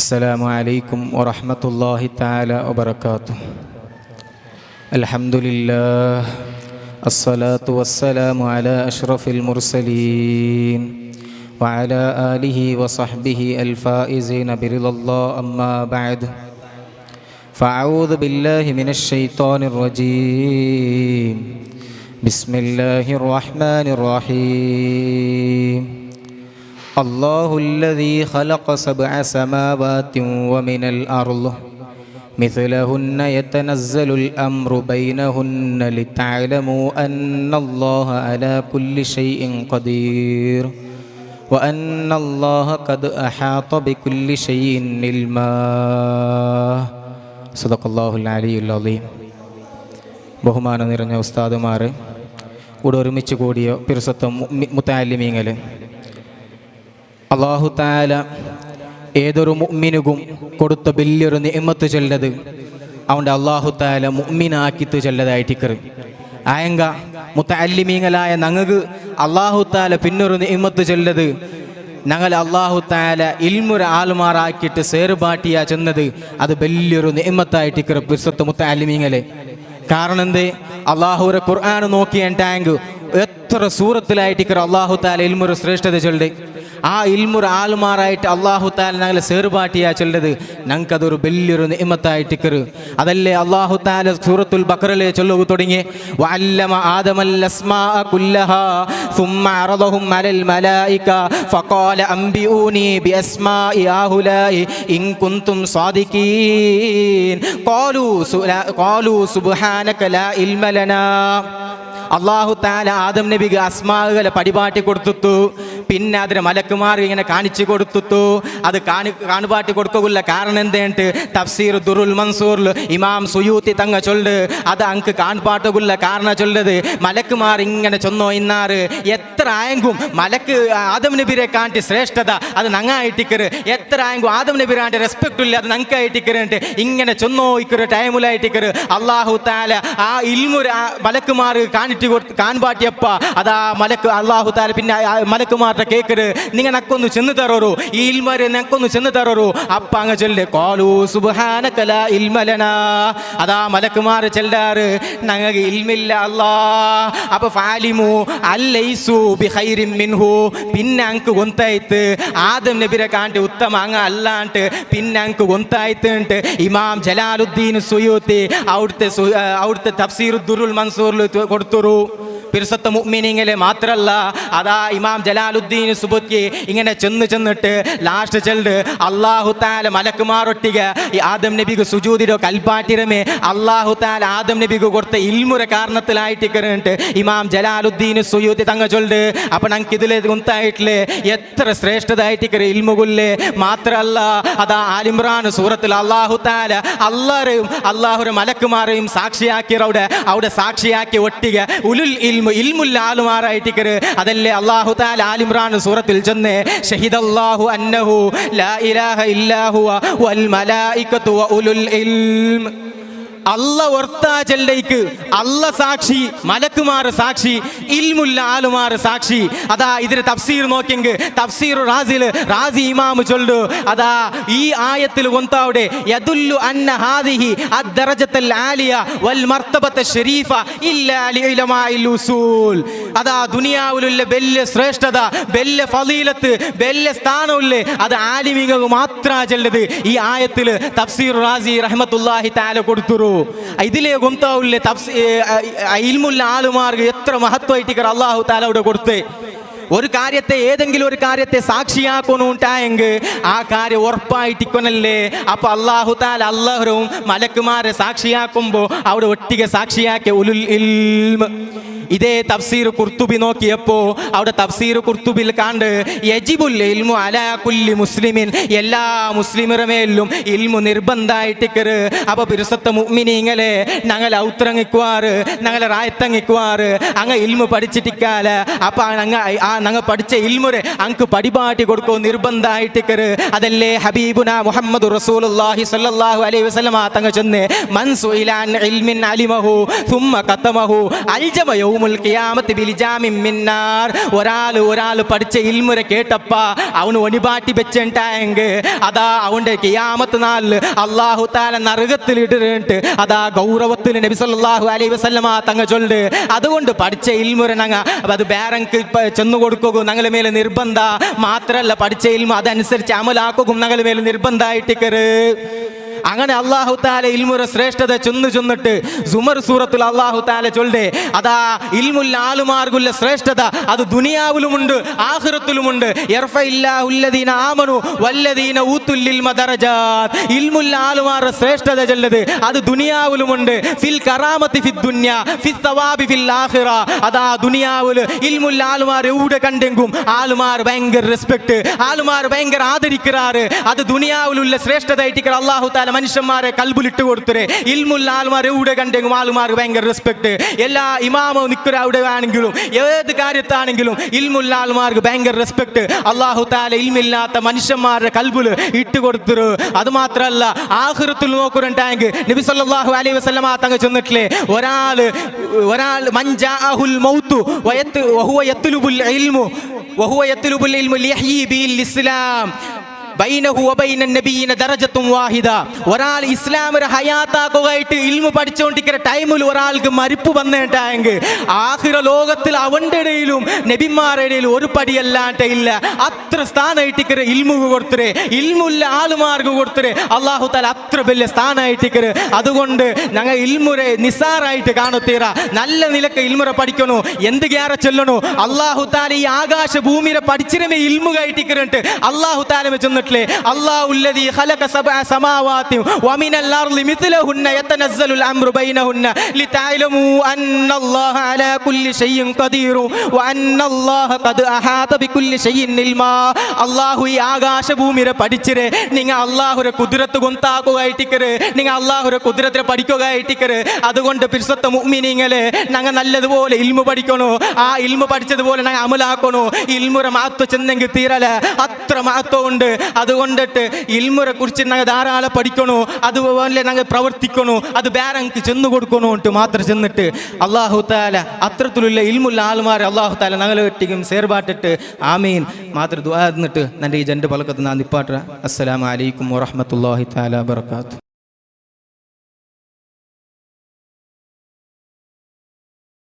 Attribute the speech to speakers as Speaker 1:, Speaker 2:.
Speaker 1: السلام عليكم ورحمة الله تعالى وبركاته. الحمد لله، الصلاة والسلام على أشرف المرسلين وعلى آله وصحبه الفائزين برضا الله، أما بعد فأعوذ بالله من الشيطان الرجيم. بسم الله الرحمن الرحيم. الله الذي خلق 7 سماوات ومن الأرض مثلهن يتنزل الأمر بينهن لتعلموا أن الله على كل شيء قدير وأن الله قد أحاط بكل شيء علما. صدق الله العلي العظيم. ബഹുമാനം നിറഞ്ഞ ഉസ്താദുമാരെ, കൂടെ ഒരുമിച്ച് കൂടിയ പിർസത്ത മുത്തഅല്ലിമീങ്ങളെ, അല്ലാഹു തആല ഏതൊരു മുഅ്മിനുകും കൊടുത്ത വലിയൊരു നിഅമത്ത് ചൊല്ലത് അവൻ്റെ അല്ലാഹു തആല മുഅ്മിനാക്കിത്ത് ചൊല്ലതായിട്ടിക്കറ് ആയങ്ക മുത്തഅല്ലിമീങ്ങളായ ഞങ്ങൾക്ക് അല്ലാഹു തആല പിന്നൊരു നിഅമത്ത് ചൊല്ലത് ഞങ്ങൾ അല്ലാഹു തആല ഇൽമുര ആൽമാറാക്കിയിട്ട് സേർബാട്ടിയ ചെന്നത് അത് വലിയൊരു നിഅമത്തായിട്ടിക്കറ് പിർസത്ത് മുത്തഅല്ലിമീങ്ങളെ. കാരണം എന്തേ, അള്ളാഹുരെ ഖുർആൻ നോക്കിയ ടാങ്ക് എത്ര സൂറത്തിലായിട്ടിക്കറ അള്ളാഹു താല ഇൽമുര ശ്രേഷ്ഠത ചൊല്ലി ആ ഇൽമുര ആൽമാറായിട്ട് അള്ളാഹു താല ഞങ്ങളെ സേർബാട്ടിയാ ചൊല്ലത് ഞങ്ങൾക്കതൊരു വലിയൊരു നിഅമത്തായിട്ടിക്കറ്. അതല്ലേ അള്ളാഹു താല സൂറത്തുൽ ബഖറയിലെ ചൊല്ലുക തുടങ്ങി, വഅല്ലമ ആദമൽ അസ്മാഅ കുല്ലഹാ സുമ്മ അറദഹും അലൽ മലായിക ഫഖാല അംബിഊനി ബിഅസ്മാഇ ഹൗലാഇ ഇൻ കുൻതും സാദിഖീൻ ഖാലൂ സുബ്ഹാനക ലാ ഇൽമ ലനാ. അള്ളാഹു താല ആദം നബിക്ക് അസ്മാകളെ പടിപാട്ടി കൊടുത്തു, പിന്നെ അതിന് മലക്കുമാർ ഇങ്ങനെ കാണിച്ചു കൊടുത്തു. അത് കാണുപാട്ടി കൊടുക്കില്ല. കാരണം എന്തേട്ട് തഫ്സീർ ദുറുൽ മൻസൂറിൽ ഇമാം സുയൂത്തി തങ്ങ ചൊല്ല് അത് അങ്ക് കാണുപാട്ടുകൊള്ള കാരണം ചൊല്ലത് മലക്കുമാർ ഇങ്ങനെ ചൊന്നോ ഇന്നാറ് എത്ര ആയെങ്കും മലക്ക് ആദം നബിരെ കാട്ടി ശ്രേഷ്ഠത അത് നങ്ങായിട്ടിക്കറ്, എത്ര ആയെങ്കും ആദം നബിരാണ്ട് റെസ്പെക്ട് ഇല്ല അത് നങ്കായിട്ടിക്കറുണ്ട് ഇങ്ങനെ ചൊന്നോ ഇക്കറ് ടൈമുലായിട്ടിക്കറ്. അള്ളാഹു താല ആ ഇൽമുര മലക്കുമാർ കാൺപാട്ടിയപ്പ അതാ മലക്ക് അള്ളാഹു താല പിന്നെ മലക്കുമാരുടെ കേക്കറ്, നിങ്ങൾ നക്കൊന്ന് ചെന്ന് തറോറു ഈ ഇൽമര് നക്കൊന്ന് ചെന്ന് തറോറു. അപ്പ അങ്ങ് ചൊല്ല് ഖാലൂ സുബ്ഹാനക ലാ ഇൽമ ലനാ. അതാ മലക്കുമാർ ചെല്ലാറ് ഞങ്ങൾക്ക് ഇൽമില്ല അല്ലാ. അപ്പൊ ഫാലിമു അല്ലൈസു ബിഖൈരിൻ മിൻഹു. പിന്നെ അങ്ക് ഗൊന്തായിത്ത് ആദം നബിരെ കാണ്ടി ഉത്തമ അങ്ങ അല്ലാണ്ട് പിന്നെ അങ്ക് ഗൊന്തായിത്ത് ഇമാം ജലാലുദ്ദീൻ സുയൂത്തി അവിടുത്തെ തഫ്സീർ ദുറുൽ മൻസൂറിൽ കൊടുത്തുരു. പിർസത്ത മുഅ്മിനീങ്ങളെ മാത്രല്ല, അതാ ഇമാം ജലാലുദ്ദീൻ സുബുക്കി ഇങ്ങനെ ചെന്നിട്ട് ലാസ്റ്റ് ചെല്ല് അല്ലാഹു തആല മലക്കുമാരൊട്ടിക ഈ ആദം നബിക്ക് സുജൂദിരോ കൽപ്പാട്ടിരമേ അല്ലാഹു തആല ആദം നബിക്ക് കൊടുത്ത ഇൽമുര കാരണത്തിലായിട്ട് കറിട്ട് ഇമാം ജലാലുദ്ദീൻ സുയൂത്തി തങ്ങ ചൊല്ല്. അപ്പൊ ഞങ്ങൾക്ക് ഇതിലെ ഗുന്തായിട്ടില്ലേ എത്ര ശ്രേഷ്ഠതായിട്ട് കറി ഇൽമുകുല്ലേ. മാത്രല്ല, അതാ ആലിമ്രാൻ സൂറത്തിൽ അല്ലാഹു തആല അല്ലാഹുരെ മലക്കുമാരെയും സാക്ഷിയാക്കി അവിടെ സാക്ഷിയാക്കി ഒട്ടിക ഉലുൽ ഇൽമുൽ ആലുമാറായിട്ടിക്കറ്. അതല്ലേ അല്ലാഹു തആല ആലിമ്രാൻ സൂറത്തിൽ ചെന്ന് ഷഹിദല്ലാഹു അന്നഹു ലാ ഇലാഹ ഇല്ലാ ഹുവ വൽ മലായികതു വ ഉലുൽ ഇൽം. അല്ല ഒർത്താജല്ലേക്ക് അല്ല സാക്ഷി, മലക്കുമാർ സാക്ഷി, ഇൽമുല്ല ആലുമാർ സാക്ഷി. അതാ ഇതിന് തഫ്സീർ നോക്കിയെങ്കിൽ തഫ്സീർ റാസി ഇമാം ചൊല്ലു. അതാ ഈ ആയത്തിൽ ഒന്താവിടെ യദുല്ലു അന്ന ഹാദിഹി അദ്ദറജത്തുൽ ആലിയ വൽ മർതബത ശരീഫ ഇല്ലാ ലിഉലമാഇൽ ഉസൂൽ. അതാ ദുനിയാവിലുള്ള വലിയ ശ്രേഷ്ഠത, വലിയ ഫളീലത്ത്, വലിയ സ്ഥാനമില്ലേ അത് ആലിമീങ്ങൾക്ക് മാത്രം ചൊല്ലത് ഈ ആയത്തിൽ തഫ്സീർ റാസി റഹ്മത്തുള്ളാഹി തആല കൊടുത്തു. ഇതിലെ ഗൊന്താവില്ലേ ഇൽമുല്ല ആലുമാർക്ക് എത്ര മഹത്വമായിട്ട് അല്ലാഹു തആല അവിടെ കൊടുത്ത്. ഒരു കാര്യത്തെ ഏതെങ്കിലും ഒരു കാര്യത്തെ സാക്ഷിയാക്കൊന്നുണ്ടായെങ്കിൽ ആ കാര്യം ഉറപ്പായിട്ടിക്കൊന്നല്ലേ. അപ്പൊ അല്ലാഹു തആല അല്ലാഹുവും മലക്കുമാരെ സാക്ഷിയാക്കുമ്പോൾ അവിടെ ഒട്ടിക സാക്ഷിയാക്കിയ ഉലുൽ ഇൽം. ഇതേ തഫ്സീർ ഖുർത്തുബി നോക്കിയപ്പോ അവിടെ തഫ്സീർ ഖുർത്തുബിൽ കാണ്ട് യജിബുൽ ഇൽമു അലാ കുല്ലി മുസ്ലിമിൻ, എല്ലാ മുസ്ലിമരുടെ മേലും ഇൽമു നിർബന്ധമായിട്ടിക്കറ്. അപ്പൊ പിർസത്ത മുഅ്മിനീങ്ങളെ ഞങ്ങൾ ഔത്രങ്ങിക്കുവാറ് ഞങ്ങളെ റായത്തങ്ങിക്കുവാറ് അങ്ങ് ഇൽമു പഠിച്ചിട്ടിക്കാല. അപ്പൊ ഞങ്ങൾ പഠിച്ച ഇൽമുരെ അങ്ക് പടിപാട്ടി കൊടുക്കോ നിർബന്ധമായിട്ടിക്കറ്. അതല്ലേ ഹബീബുന മുഹമ്മദ് റസൂലുള്ളാഹി സ്വല്ലല്ലാഹു അലൈഹി വസല്ലമ തങ്ങൾ ചെന്ന് മൻ സുഇല അൻ ഇൽമിൻ അലിമഹു സുമ്മ ഖതമഹു അൽജമ യൗമ യൗമുൽ ഖിയാമത്തി ബിലിജാമിൻ മിന്നാർ. ഒരാൾ പഠിച്ച ഇൽമുര കേട്ടപ്പ അവന് ഒണിപാട്ടി വെച്ചിട്ടായെങ്കിൽ അതാ അവന്റെ ഖിയാമത്ത് നാളിൽ അല്ലാഹു തആല നരകത്തിൽ ഇട്ടിട്ട് അതാ ഗൗരവത്തിൽ നബി സല്ലല്ലാഹു അലൈഹി വസല്ലമ തങ്ങൾ ചൊല്ല്. അതുകൊണ്ട് പഠിച്ച ഇൽമുര ഞങ്ങ അത് വേറെക്ക് ചെന്നു കൊടുക്കുകയും ഞങ്ങളുടെ മേലെ നിർബന്ധ. മാത്രല്ല പഠിച്ച ഇൽമു അതനുസരിച്ച് അമലാക്കുകയും ഞങ്ങളുടെ മേലെ നിർബന്ധമായിട്ടിക്കറ്. അങ്ങനെ അല്ലാഹു തആല ഇൽമുര ശ്രേഷ്ഠത ചെന്നിട്ട് സുമർ സൂറത്തുൽ അല്ലാഹു തആല ചൊല്ലേ അതാ ഇൽമുൽ ആലുമാർഗുള്ള ശ്രേഷ്ഠത അത് ദുനിയാവിലുമുണ്ട് ആഖിറത്തിലുമുണ്ട്. യർഫഇല്ലാഹുല്ലദീന ആമനു വല്ലദീന ഊതുൽ ഇൽമ ദറജാത്ത്. ഇൽമുൽ ആലുമാർ ശ്രേഷ്ഠത ചൊല്ലത് അത് ദുനിയാവിലുമുണ്ട്. ഫിൽ കറാമത്തി ഫിദ് ദുനിയ ഫിസ് സവാബി ഫിൽ ആഖിറ. അതാ ദുനിയാവിൽ ഇൽമുൽ ആലുമാർ എവിടെ കണ്ടെങ്കും ആലുമാർ ഭയങ്കര റെസ്പെക്ട്, ആലുമാർ ഭയങ്കര ആദരിക്കാറ്. അത് ദുനിയാവിലുള്ള ശ്രേഷ്ഠതയായിട്ട് അല്ലാഹു തആല മനുഷ്യന്മാരെ കൽബിലിട്ട് കൊടുത്തേ. ഇൽമുൽ ആലുമാർ എവിടെ കണ്ടെങ്കിലും ആലുമാർ ഭയങ്കര റെസ്പെക്ട്. എല്ലാ ഇമാമോ നിൽക്കുന്ന അവിടെ ആണെങ്കിലും ഏത് കാര്യത്താണെങ്കിലും ഇൽമുൽ ആലുമാർക്ക് ഭയങ്കര റെസ്പെക്ട്. അല്ലാഹു തആല ഇൽമില്ലാത്ത മനുഷ്യന്മാരുടെ കൽബിൽ ഇട്ട് കൊടുത്തരു. അത് മാത്രമല്ല ആഖിറത്തിൽ നോക്കുന്നുണ്ടെങ്കിൽ നബി സല്ലല്ലാഹു അലൈഹി വസല്ലമ തങ്ങൾ ചെന്നിട്ടില്ലേ ഒരാൾ മൻജാഅഹുൽ മൗതു വഹുവ യത്ലുബുൽ ഇൽമു ലിയഹ്യി ബിൽ ഇസ്ലാം ബൈനഹു വബൈന നബിയിന ദറജത്തുൻ വാഹിദ. ഒരാൾ ഇസ്ലാമിനെ ഹയാത്താക്കുകയായിട്ട് ഇൽമു പഠിച്ചുകൊണ്ടിരിക്കുന്ന ടൈമിൽ ഒരാൾക്ക് മരിപ്പ് വന്നിട്ടായെങ്കിൽ ആഖിറ ലോകത്തിൽ അവൻ്റെ ഇടയിലും നബിമാരുടെ ഇടയിലും ഒരു പടിയല്ലാണ്ട് ഇല്ല. അത്ര സ്ഥാനമായിട്ടിക്കര് ഇൽമു കൊടുത്തേ, ഇൽമുല്ല ആളുമാർക്ക് കൊടുത്തേ. അല്ലാഹു തആല അത്ര വലിയ സ്ഥാനമായിട്ടിക്കര്. അതുകൊണ്ട് ഞങ്ങൾ ഇൽമുരെ നിസാറായിട്ട് കാണുത്തീറ. നല്ല നിലക്ക് ഇൽമുറ പഠിക്കണോ, എന്ത് ഗ്യാറ ചൊല്ലണോ. അല്ലാഹു തആല ഈ ആകാശ ഭൂമിയെ പഠിച്ചിരമേ ഇൽമു കയറ്റിക്കരട്ട് അല്ലാഹു തആല ചെന്നിട്ട് അല്ലാഹുല്ലദീ ഖലഖ സബഅ സമാവാതി വമിനൽ അർളി മിത്ലഹുന്ന യതനസ്സലുൽ അംറു ബൈനഹുന്ന ലിതഅലമു അന്നല്ലാഹ അലാ കുല്ലി ഷൈഇൻ ഖദീർ വഅന്നല്ലാഹ ഖദ് അഹാത ബികുല്ലി ഷൈഇൻ ഇൽമാ. അല്ലാഹു ഈ ആകാശ ഭൂമിയെ പഠിച്ചിരെ നിങ്ങൾ അല്ലാഹുവിന്റെ ഖുദ്റത്ത് ഗൊന്താക്കുകയായിട്ടിക്കര്, നിങ്ങൾ അല്ലാഹുവിന്റെ ഖുദ്റത്തിനെ പഠിക്കുകയായിട്ടിക്കര്. അതുകൊണ്ട് പിർസത്ത മുഅ്മിനീങ്ങളെ ഞങ്ങൾ നല്ലതുപോലെ ഇൽമു പഠിക്കണോ, ആ ഇൽമു പഠിച്ചതുപോലെ ഞങ്ങൾ അമലാക്കണോ. ഇൽമുറ മഹത്വം ചെന്നെങ്കിൽ തീരല, അത്ര മഹത്വം ഉണ്ട്. അതുകൊണ്ടിട്ട് ഇൽമുറെ കുറിച്ച് ഞങ്ങൾ ധാരാളം പഠിക്കണോ, അതുപോലെ ഞങ്ങൾ പ്രവർത്തിക്കണോ, അത് വേറെക്ക് ചെന്നു കൊടുക്കണോ മാത്രം ചെന്നിട്ട് അല്ലാഹു തആല അത്രത്തിലുള്ള ഇൽമുള്ള ആൾമാരെ അല്ലാഹു തആല ഞങ്ങളെ ഒറ്റയ്ക്കും സേർപാട്ടിട്ട് ആമീൻ മാത്രം ദുആ എന്നിട്ട് എൻ്റെ ഈ ജൻ്റെ പലക്കത്ത് ഞാൻ നിപ്പാട്ട. അസ്സലാമു അലൈക്കും വറഹ്മത്തുള്ളാഹി തആല വബറകാതുഹു.